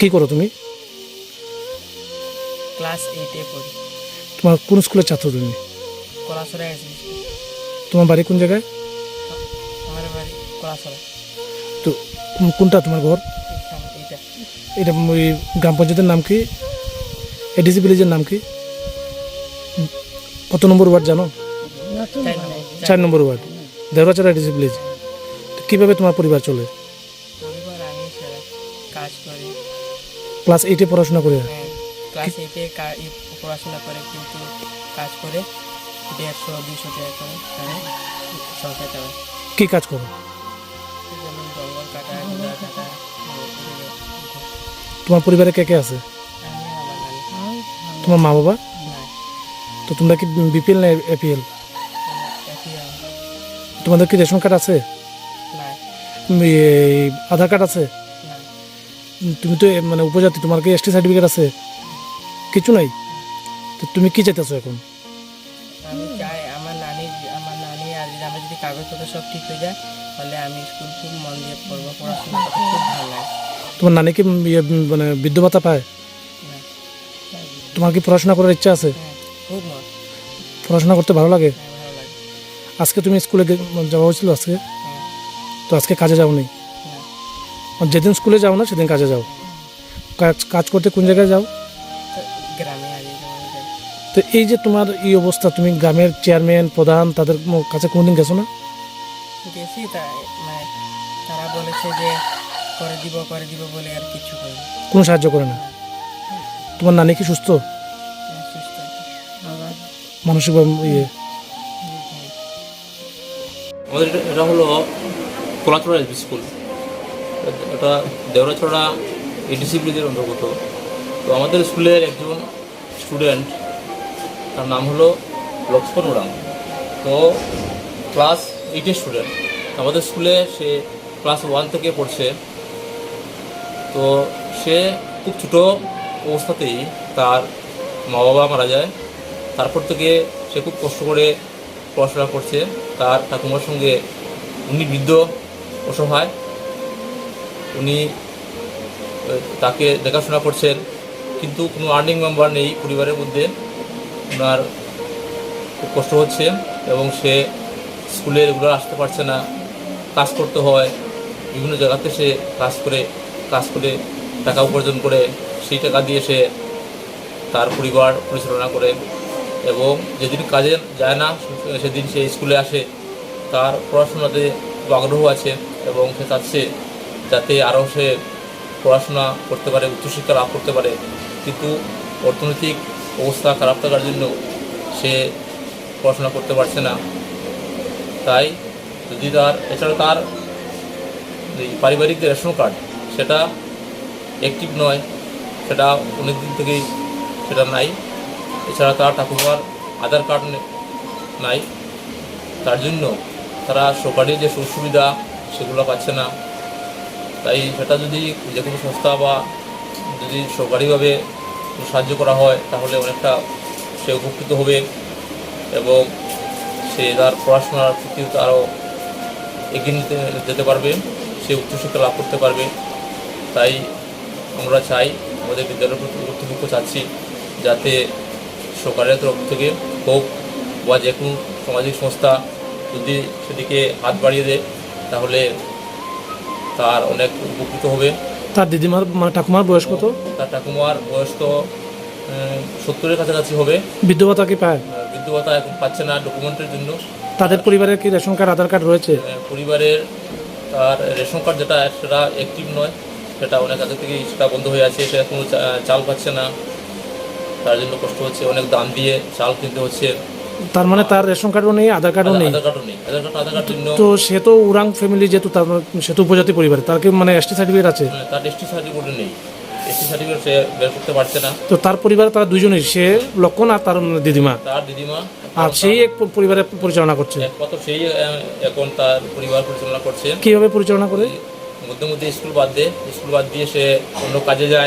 কি করো তুমি? ক্লাস 8 এ পড়ি। তোমার কোন স্কুলের ছাত্র তুমি? কলাছড়া এসে। তোমার বাড়ি কোন জায়গায়? আমার বাড়ি কলাছড়া। তো কোনটা তোমার ঘর? এইটা। এটা ওই গ্রাম পঞ্চায়েতের নাম কি? এডিসি ভিলেজের নাম কি? কত নম্বর ওয়ার্ড জানো? 4 নম্বর ওয়ার্ড, দেওরাচড়া এডিসি ভিলেজ। তো কীভাবে তোমার পরিবার চলে? পরিবার আমি সেরা কাজ করি। ক্লাস 8-এ পড়াশোনা করে? হ্যাঁ, ক্লাস 8-এ পড়াশোনা করে, কিন্তু কাজ করে 150-200 টাকা করে সংসার চালায়। কী কাজ করো? যেমন জঙ্গল কাটা, গুড়া কাটা। তোমার পরিবারে কে কে আছে? আমি আমার নানি। তোমার মা বাবা? না, তো তোমরা কি বিপিএল না এপিএল? একই আমার। তোমাদের কি রেশন কার্ড আছে? না, এই আধার কার্ড আছে? না, তুমি তো মানে উপজাতি, তোমার কি এসটি সার্টিফিকেট আছে? কিছু নাই। তো তুমি কি চাইতেছো এখন? আমি চাই আমার নানি আর আমার যদি কাগজপত্র সব ঠিক হয়ে যায়, তাহলে আমি স্কুল খুব মন দিয়ে পড়বো, পড়াশোনা করতে খুব ভালো লাগে। তোমার নানি কি মানে বৃদ্ধ ভাতা পায়? না, তোমার কি পড়াশোনা করার ইচ্ছা আছে? হ্যাঁ, খুব মন। পড়াশোনা করতে ভালো লাগে? হ্যাঁ, ভালো লাগে। আজকে তুমি স্কুলে যাওয়া হয়েছিল আজকে? হ্যাঁ, তো আজকে কাজে যাও নি? না, যেদিন স্কুলে যাও না সেদিন কাজে যাও। কাজ করতে কোন জায়গায় যাও? গ্রামে আগে যাই। তো এই যে তোমার এই অবস্থা, তুমি গ্রামের চেয়ারম্যান প্রধান তাদের কাছে কোনোদিন গেছো না? গেছি, তাই মানে তারা বলেছে যে করে দিব বলে আর কিছু করে না। কোনো সাহায্য করে না? তোমার নানি কি সুস্থ? সুস্থ আবার মানসিকভাবে আমাদের এটা হলো কলাছড়া এলপি স্কুল। এটা দেওরাছড়া এডিসি ভিলেজের অন্তর্গত। তো আমাদের স্কুলের একজন স্টুডেন্ট, তার নাম হলো লক্ষ্মণ ওরাং। তো ক্লাস 8-এর স্টুডেন্ট। আমাদের স্কুলে সে ক্লাস 1 থেকে পড়ছে। তো সে খুব ছোটো অবস্থাতেই তার মা বাবা মারা যায়। তারপর থেকে সে খুব কষ্ট করে পড়াশোনা করছে। তার ঠাকুমার সঙ্গে, উনি বৃদ্ধ অসহায়, উনি তাকে দেখাশোনা করছেন, কিন্তু কোনো আর্নিং মেম্বার নেই পরিবারের মধ্যে। ওনার খুব কষ্ট হচ্ছে এবং সে স্কুলে রেগুলার আসতে পারছে না, কাজ করতে হয়। বিভিন্ন জায়গাতে সে কাজ করে টাকা উপার্জন করে, সেই টাকা দিয়ে সে তার পরিবার পরিচালনা করে। এবং যেদিন কাজে যায় না সেদিন সে স্কুলে আসে। তার পড়াশোনাতে আগ্রহ আছে এবং সে চাচ্ছে যাতে আরও সে পড়াশোনা করতে পারে, উচ্চশিক্ষা লাভ করতে পারে। কিন্তু অর্থনৈতিক অবস্থা খারাপ থাকার জন্য সে পড়াশোনা করতে পারছে না। তাই যদি এছাড়া তার পারিবারিক যে রেশন কার্ড, সেটা অ্যাক্টিভ নয়, সেটা অনেক দিন থেকেই সেটা নাই। এছাড়া তার ঠাকুমার আধার কার্ড নাই। তার জন্য তারা সরকারি যে সুযোগ সুবিধা সেগুলো পাচ্ছে না। তাই সেটা যদি যে কোনো সংস্থা বা যদি সরকারিভাবে সাহায্য করা হয়, তাহলে অনেকটা সে উপকৃত হবে এবং সে তার পড়াশোনার প্রতি আরও এগিয়ে যেতে পারবে, সে উচ্চশিক্ষা লাভ করতে পারবে। তাই আমরা চাই, আমাদের বিদ্যালয় কর্তৃপক্ষ চাচ্ছি, যাতে সরকারের তরফ থেকে হোক বা যে কোনো সামাজিক সংস্থা যদি সেদিকে হাত বাড়িয়ে দেয়, তাহলে তার অনেক উপকৃত হবে। তার দিদিমার ঠাকুমার বয়স কত? তার ঠাকুমার বয়স তো 70-এর কাছাকাছি হবে। বৃদ্ধ ভাতা কি পায়? বৃদ্ধ ভাতা এখন পাচ্ছে না ডকুমেন্টের জন্য। তাদের পরিবারের কি রেশন কার্ড আধার কার্ড রয়েছে? পরিবারের তার রেশন কার্ড যেটা সেটা অ্যাক্টিভ নয়, সেটা অনেক আগে থেকেই সেটা বন্ধ হয়ে আছে। সে কোনো চাল পাচ্ছে না, তার জন্য কষ্ট হচ্ছে, অনেক দাম দিয়ে চাল কিনতে হচ্ছে। তার মানে তার রেশন কার্ডও নেই, আধার কার্ডও নেই। আধার কার্ডও নেই। আধার কার্ড জন্য তো সে তো উরাং ফ্যামিলি, যেহেতু তার সে তো উপজাতি পরিবার, তার কি মানে এসটি সার্টিফিকেট আছে? তার এসটি সার্টিফিকেট নেই, এসটি সার্টিফিকেট সে বের করতে পারছে না। তো তার পরিবারে তারা দুজনেই, সে লক্ষণ আর তার দিদিমা, তার দিদিমা আর সেই এক পরিবারে পরিচালনা করছে। একমাত্র সেই এখন তার পরিবার পরিচালনা করছে। কিভাবে পরিচালনা করে? মধ্যে মধ্যে স্কুল বাদ দিয়ে সে অন্য কাজে যায়।